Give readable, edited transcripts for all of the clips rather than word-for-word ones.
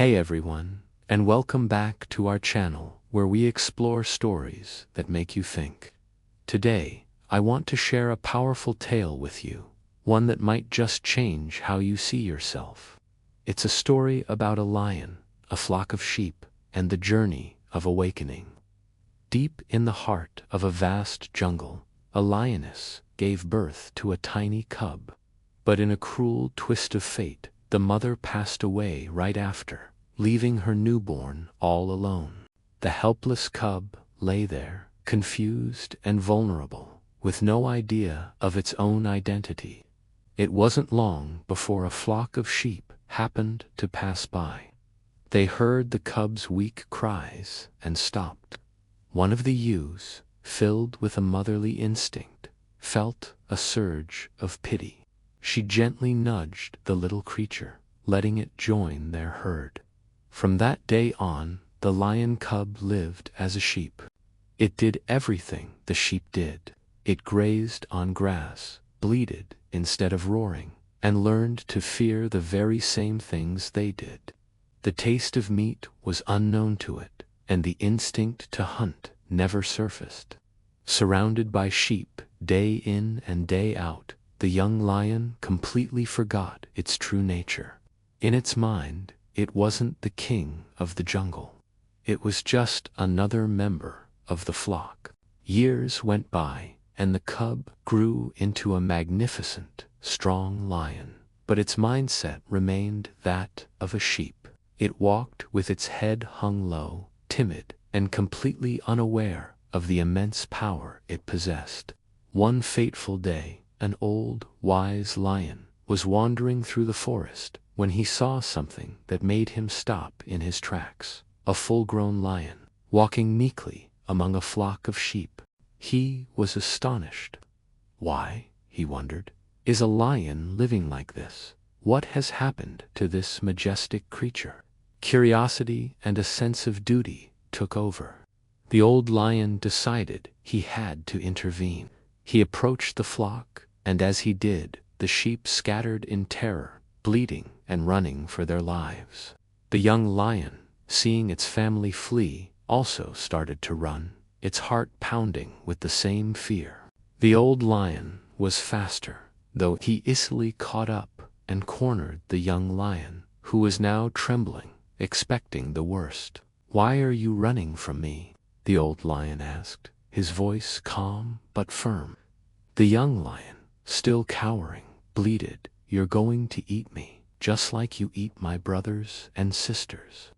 Hey everyone, and welcome back to our channel where we explore stories that make you think. Today, I want to share a powerful tale with you, one that might just change how you see yourself. It's a story about a lion, a flock of sheep, and the journey of awakening. Deep in the heart of a vast jungle, a lioness gave birth to a tiny cub. But in a cruel twist of fate, the mother passed away right after, leaving her newborn all alone. The helpless cub lay there, confused and vulnerable, with no idea of its own identity. It wasn't long before a flock of sheep happened to pass by. They heard the cub's weak cries and stopped. One of the ewes, filled with a motherly instinct, felt a surge of pity. She gently nudged the little creature, letting it join their herd. From that day on, the lion cub lived as a sheep. It did everything the sheep did. It grazed on grass, bleated instead of roaring, and learned to fear the very same things they did. The taste of meat was unknown to it, and the instinct to hunt never surfaced. Surrounded by sheep day in and day out, the young lion completely forgot its true nature. In its mind, it wasn't the king of the jungle. It was just another member of the flock. Years went by, and the cub grew into a magnificent, strong lion, but its mindset remained that of a sheep. It walked with its head hung low, timid, and completely unaware of the immense power it possessed. One fateful day, an old, wise lion was wandering through the forest when he saw something that made him stop in his tracks. A full-grown lion, walking meekly among a flock of sheep. He was astonished. Why, he wondered, is a lion living like this? What has happened to this majestic creature? Curiosity and a sense of duty took over. The old lion decided he had to intervene. He approached the flock, and as he did, the sheep scattered in terror, bleating and running for their lives. The young lion, seeing its family flee, also started to run, its heart pounding with the same fear. The old lion was faster, though he easily caught up and cornered the young lion, who was now trembling, expecting the worst. "Why are you running from me?" the old lion asked, his voice calm but firm. The young lion, still cowering, bleated, "You're going to eat me, just like you eat my brothers and sisters."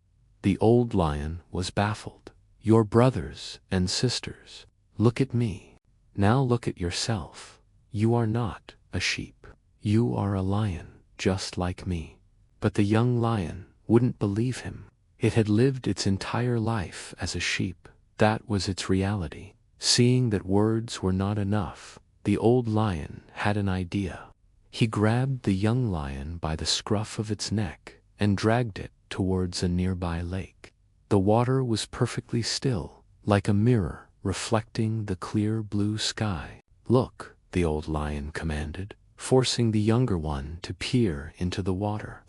The old lion was baffled. "Your brothers and sisters? Look at me. Now look at yourself. You are not a sheep. You are a lion, just like me." But the young lion wouldn't believe him. It had lived its entire life as a sheep. That was its reality. Seeing that words were not enough, the old lion had an idea. He grabbed the young lion by the scruff of its neck and dragged it towards a nearby lake. The water was perfectly still, like a mirror reflecting the clear blue sky. "Look," the old lion commanded, forcing the younger one to peer into the water.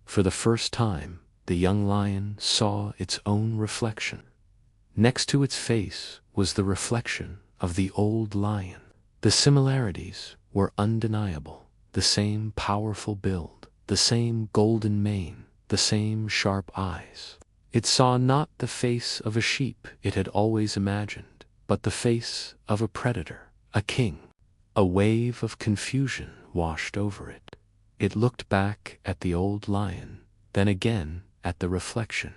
For the first time, the young lion saw its own reflection. Next to its face was the reflection of the old lion. The similarities were undeniable. The same powerful build, the same golden mane, the same sharp eyes. It saw not the face of a sheep it had always imagined, but the face of a predator, a king. A wave of confusion washed over it. It looked back at the old lion, then again at the reflection.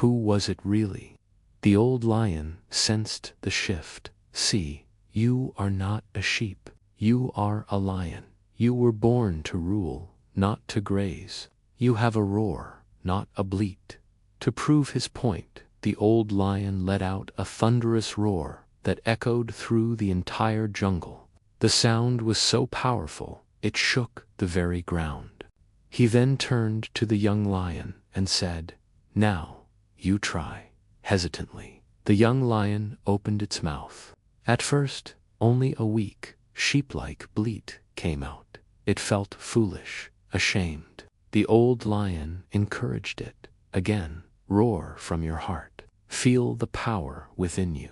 Who was it really? The old lion sensed the shift. "See, you are not a sheep. You are a lion. You were born to rule, not to graze. You have a roar, not a bleat." To prove his point, the old lion let out a thunderous roar that echoed through the entire jungle. The sound was so powerful, it shook the very ground. He then turned to the young lion and said, "Now, you try." Hesitantly, the young lion opened its mouth. At first, only a weak, sheep-like bleat came out. It felt foolish, ashamed. The old lion encouraged it. Again, roar from your heart. Feel the power within you.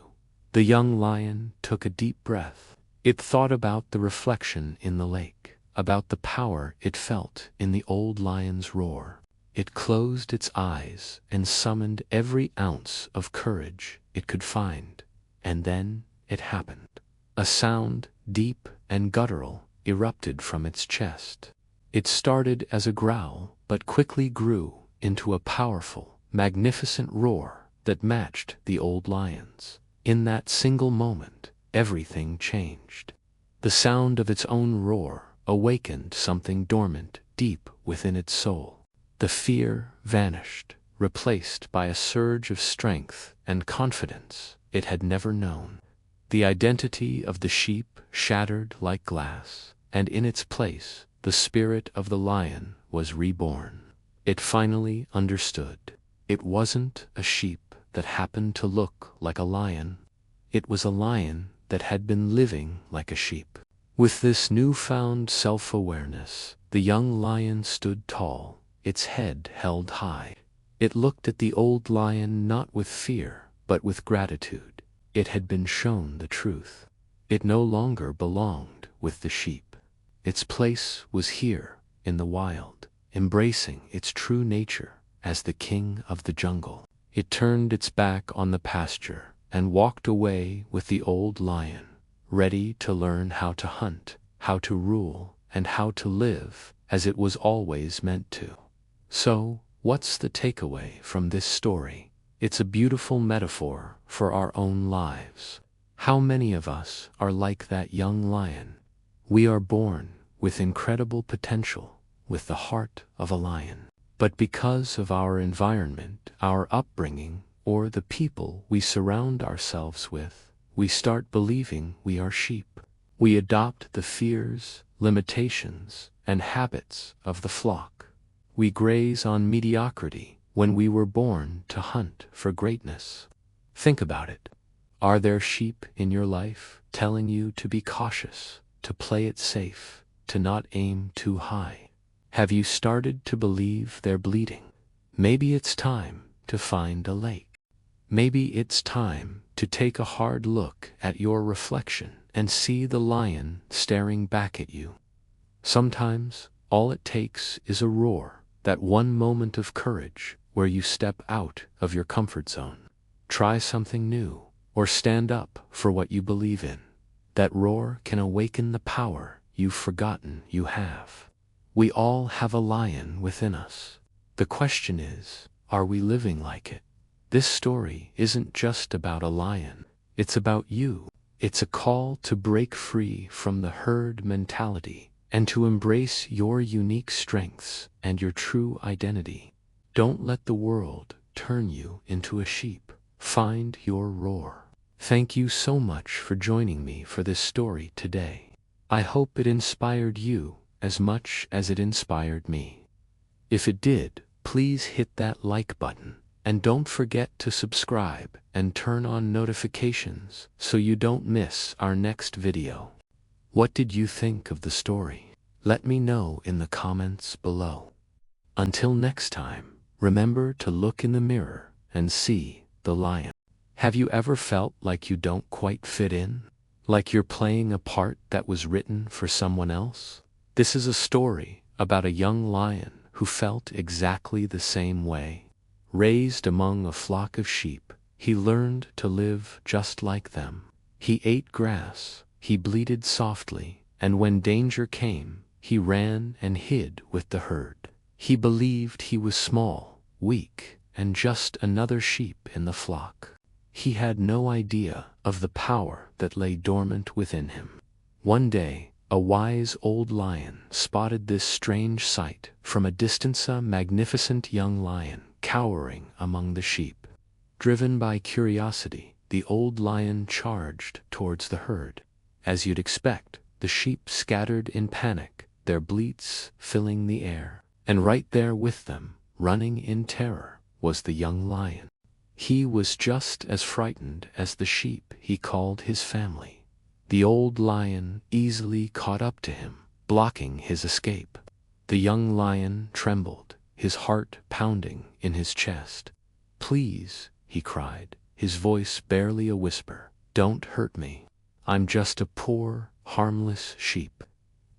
The young lion took a deep breath. It thought about the reflection in the lake, about the power it felt in the old lion's roar. It closed its eyes and summoned every ounce of courage it could find. And then it happened. A sound, deep and guttural, erupted from its chest. It started as a growl, but quickly grew into a powerful, magnificent roar that matched the old lion's. In that single moment, everything changed. The sound of its own roar awakened something dormant deep within its soul. The fear vanished, replaced by a surge of strength and confidence it had never known. The identity of the sheep shattered like glass, and in its place, the spirit of the lion was reborn. It finally understood. It wasn't a sheep that happened to look like a lion. It was a lion that had been living like a sheep. With this newfound self-awareness, the young lion stood tall, its head held high. It looked at the old lion not with fear, but with gratitude. It had been shown the truth. It no longer belonged with the sheep. Its place was here, in the wild, embracing its true nature as the king of the jungle. It turned its back on the pasture and walked away with the old lion, ready to learn how to hunt, how to rule, and how to live as it was always meant to. So, what's the takeaway from this story? It's a beautiful metaphor for our own lives. How many of us are like that young lion? We are born with incredible potential, with the heart of a lion. But because of our environment, our upbringing, or the people we surround ourselves with, we start believing we are sheep. We adopt the fears, limitations, and habits of the flock. We graze on mediocrity when we were born to hunt for greatness. Think about it. Are there sheep in your life telling you to be cautious, to play it safe, to not aim too high? Have you started to believe they're bleeding? Maybe it's time to find a lake. Maybe it's time to take a hard look at your reflection and see the lion staring back at you. Sometimes, all it takes is a roar, that one moment of courage where you step out of your comfort zone. Try something new, or stand up for what you believe in. That roar can awaken the power you've forgotten you have. We all have a lion within us. The question is, are we living like it? This story isn't just about a lion. It's about you. It's a call to break free from the herd mentality and to embrace your unique strengths and your true identity. Don't let the world turn you into a sheep. Find your roar. Thank you so much for joining me for this story today. I hope it inspired you as much as it inspired me. If it did, please hit that like button, and don't forget to subscribe and turn on notifications so you don't miss our next video. What did you think of the story? Let me know in the comments below. Until next time, remember to look in the mirror and see the lion. Have you ever felt like you don't quite fit in? Like you're playing a part that was written for someone else? This is a story about a young lion who felt exactly the same way. Raised among a flock of sheep, he learned to live just like them. He ate grass, he bleated softly, and when danger came, he ran and hid with the herd. He believed he was small, weak, and just another sheep in the flock. He had no idea of the power that lay dormant within him. One day, a wise old lion spotted this strange sight from a distance, a magnificent young lion cowering among the sheep. Driven by curiosity, the old lion charged towards the herd. As you'd expect, the sheep scattered in panic, their bleats filling the air. And right there with them, running in terror, was the young lion. He was just as frightened as the sheep he called his family. The old lion easily caught up to him, blocking his escape. The young lion trembled, his heart pounding in his chest. "Please," he cried, his voice barely a whisper, "don't hurt me. I'm just a poor, harmless sheep."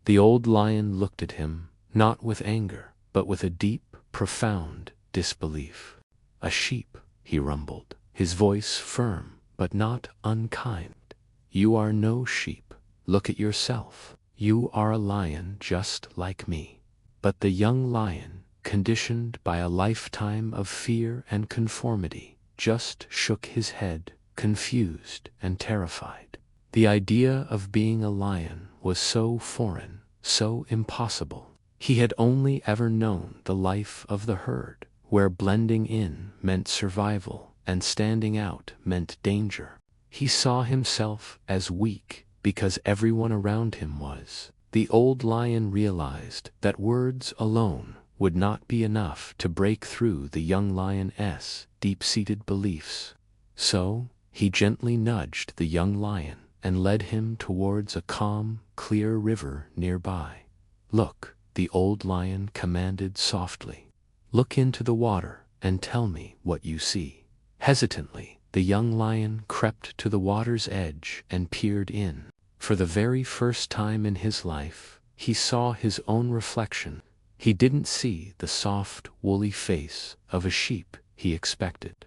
The old lion looked at him, not with anger, but with a deep, profound disbelief. "A sheep," he rumbled, his voice firm but not unkind. "You are no sheep. Look at yourself. You are a lion just like me." But the young lion, conditioned by a lifetime of fear and conformity, just shook his head, confused and terrified. The idea of being a lion was so foreign, so impossible. He had only ever known the life of the herd, where blending in meant survival and standing out meant danger. He saw himself as weak because everyone around him was. The old lion realized that words alone would not be enough to break through the young lion's deep-seated beliefs. So, he gently nudged the young lion and led him towards a calm, clear river nearby. "Look," the old lion commanded softly. "Look into the water and tell me what you see." Hesitantly, the young lion crept to the water's edge and peered in. For the very first time in his life, he saw his own reflection. He didn't see the soft, woolly face of a sheep he expected.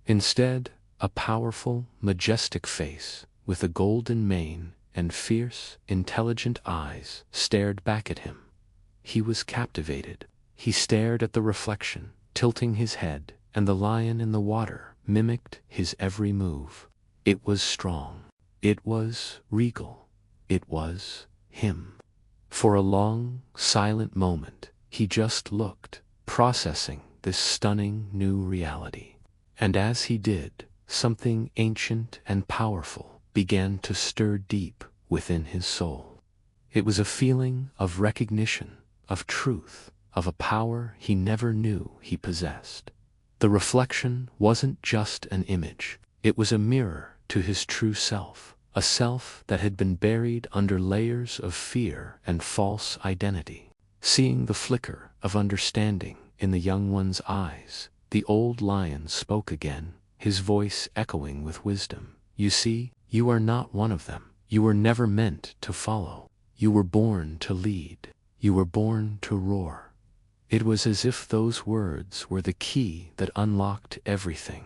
Instead, a powerful, majestic face with a golden mane and fierce, intelligent eyes stared back at him. He was captivated. He stared at the reflection, tilting his head, and the lion in the water mimicked his every move. It was strong. It was regal. It was him. For a long, silent moment, he just looked, processing this stunning new reality. And as he did, something ancient and powerful began to stir deep within his soul. It was a feeling of recognition, of truth, of a power he never knew he possessed. The reflection wasn't just an image, it was a mirror to his true self, a self that had been buried under layers of fear and false identity. Seeing the flicker of understanding in the young one's eyes, the old lion spoke again, his voice echoing with wisdom. "You see, you are not one of them. You were never meant to follow. You were born to lead. You were born to roar." It was as if those words were the key that unlocked everything.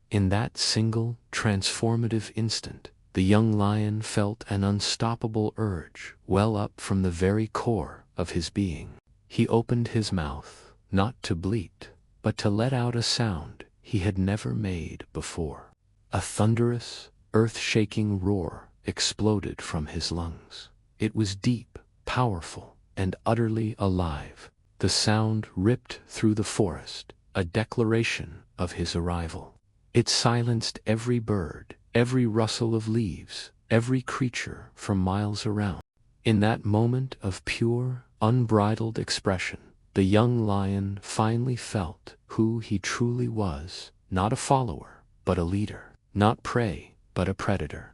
In that single, transformative instant, the young lion felt an unstoppable urge well up from the very core of his being. He opened his mouth, not to bleat, but to let out a sound he had never made before. A thunderous, earth-shaking roar exploded from his lungs. It was deep, powerful, and utterly alive. The sound ripped through the forest, a declaration of his arrival. It silenced every bird, every rustle of leaves, every creature for miles around. In that moment of pure, unbridled expression, the young lion finally felt who he truly was, not a follower, but a leader, not prey, but a predator.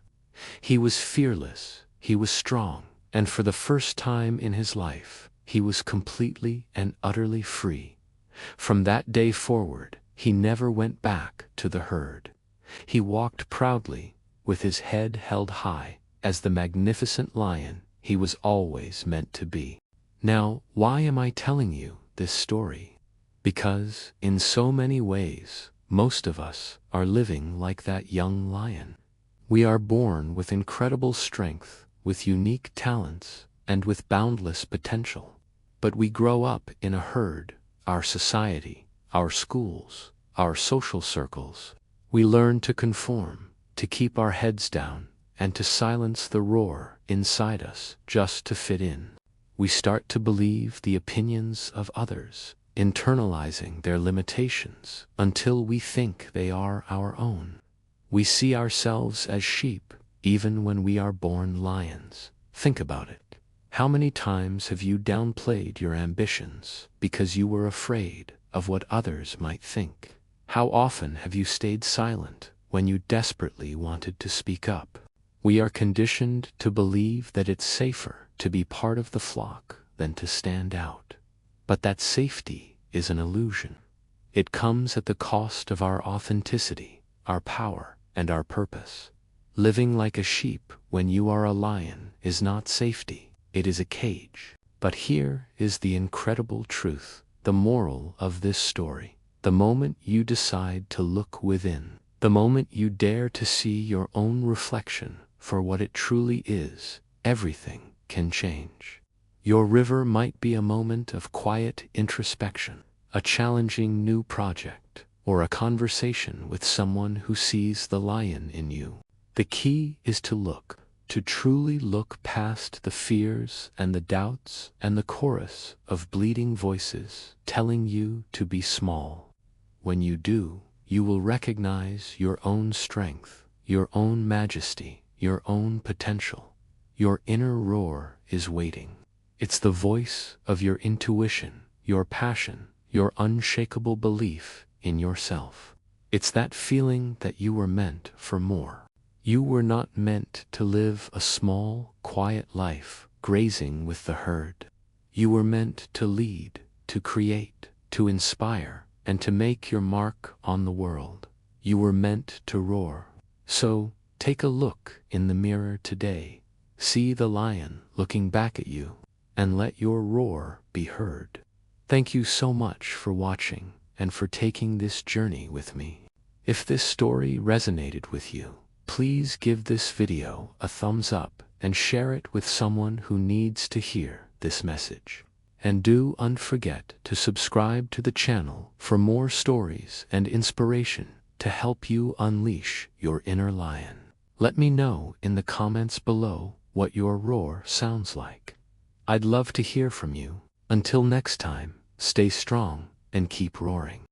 He was fearless, he was strong, and for the first time in his life, he was completely and utterly free. From that day forward, he never went back to the herd. He walked proudly, with his head held high, as the magnificent lion he was always meant to be. Now, why am I telling you this story? Because, in so many ways, most of us are living like that young lion. We are born with incredible strength, with unique talents, and with boundless potential. But we grow up in a herd, our society, our schools, our social circles. We learn to conform, to keep our heads down, and to silence the roar inside us just to fit in. We start to believe the opinions of others, internalizing their limitations until we think they are our own. We see ourselves as sheep, even when we are born lions. Think about it. How many times have you downplayed your ambitions because you were afraid of what others might think? How often have you stayed silent when you desperately wanted to speak up? We are conditioned to believe that it's safer to be part of the flock than to stand out. But that safety is an illusion. It comes at the cost of our authenticity, our power, and our purpose. Living like a sheep when you are a lion is not safety, it is a cage. But here is the incredible truth, the moral of this story. The moment you decide to look within, the moment you dare to see your own reflection for what it truly is, everything can change. Your river might be a moment of quiet introspection, a challenging new project, or a conversation with someone who sees the lion in you. The key is to look, to truly look past the fears and the doubts and the chorus of bleeding voices telling you to be small. When you do, you will recognize your own strength, your own majesty, your own potential. Your inner roar is waiting. It's the voice of your intuition, your passion, your unshakable belief in yourself. It's that feeling that you were meant for more. You were not meant to live a small, quiet life, grazing with the herd. You were meant to lead, to create, to inspire, and to make your mark on the world. You were meant to roar. So, take a look in the mirror today. See the lion looking back at you, and let your roar be heard. Thank you so much for watching and for taking this journey with me. If this story resonated with you, please give this video a thumbs up and share it with someone who needs to hear this message. And do not forget to subscribe to the channel for more stories and inspiration to help you unleash your inner lion. Let me know in the comments below what your roar sounds like. I'd love to hear from you. Until next time, stay strong and keep roaring.